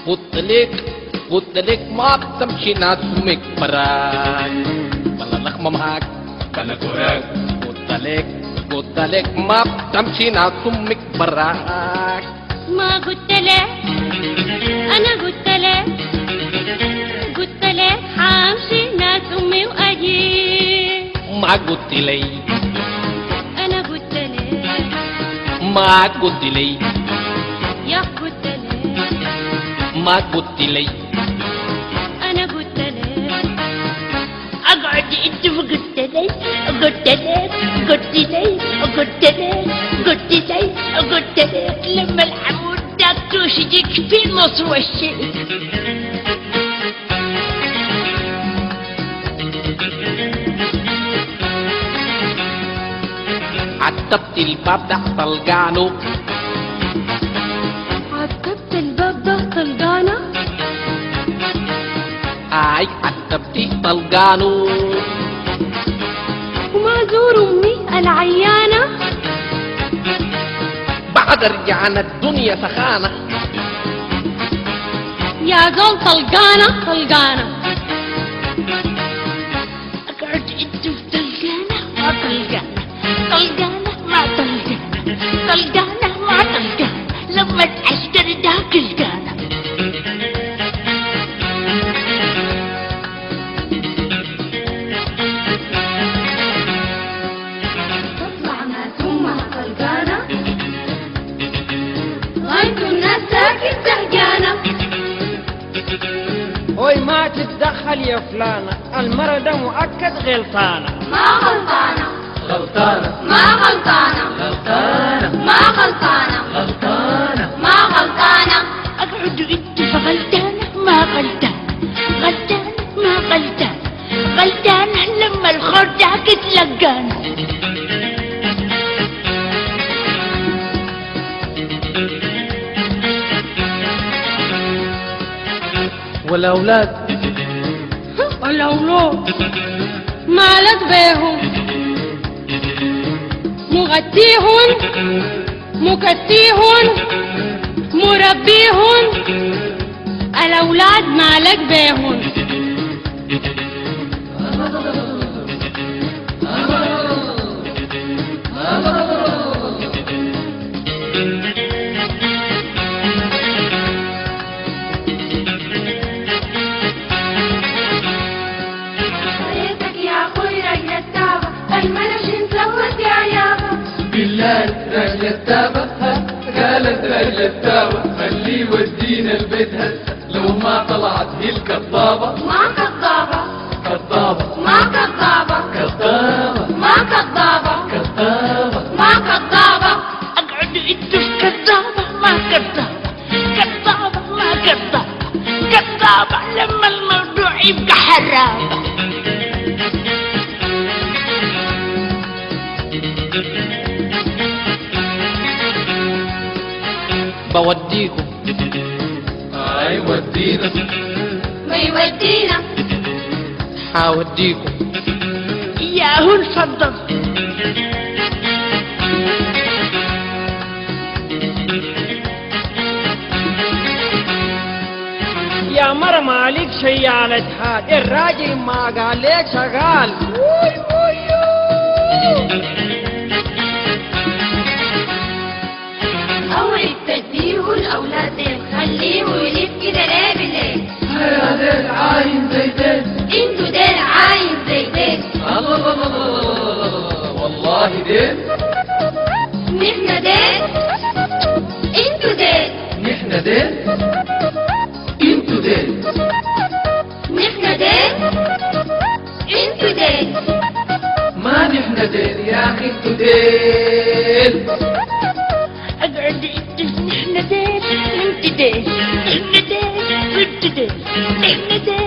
قلت لك ما تمشي ناس امك براك بلا لخمه معاك بلا كوراك قلت لك ما تمشي ناس امك براك ما قلت لك انا قلت لك حامشي ناس امي واجي ما قلت لي انا قلت لك ما قلت لي يا قلت لك ما قلت لي انا قلت لك اقعد انت قلت لك لما العمود داكتوش يجيك في النص والشيء عتبت الباب تحت القانو عتبت الباب ضغط القانا اي عتبت القانو وما زور امي العيانة بعد رجعنا الدنيا سخانة يا زول طلقانة اقعد انت وطلقانة ما طلقانة لما تعشتري داك القانة تطلع ما ثم طلقانة غايته الناس ساكت زهقانة هوي ما تتدخل يا فلانة، المرة ده مؤكد غلطانة. ما غلطانة اقعدوا انتوا فغلطانة ما غلطانة لما الخور داك تلقانا والأولاد مالك بيهم مغتيهن مكتيهن مربيهن الأولاد مالك بيهن رجل التابة قالت رجل التابة خليه يودينا البيت هسه لو ما طلعت هي الكذابة اقعدوا انتوا في كذابة لما الموضوع يبقى حرابة بوديكم اي ودينا ما يودينا حاوديكم ياهو الفضل يا مرة مالك شي على جهاد، الراجل ما قال ليك شغال. أوعي تديه الأولاد خليه يلف كده ليه بالليل هيا ديل عاين زيتين انتوا ديل عاين زيتين الله والله ديل نحنا ديل انتوا ديل نحنا ديل انتوا ديل نحنا ديل انتوا ديل ما نحنا ديل يا اخي انتوا ديل اقعد انتوا نحنا ديل انتوا ديل نحنا ديل انتوا ديل نحنا ديل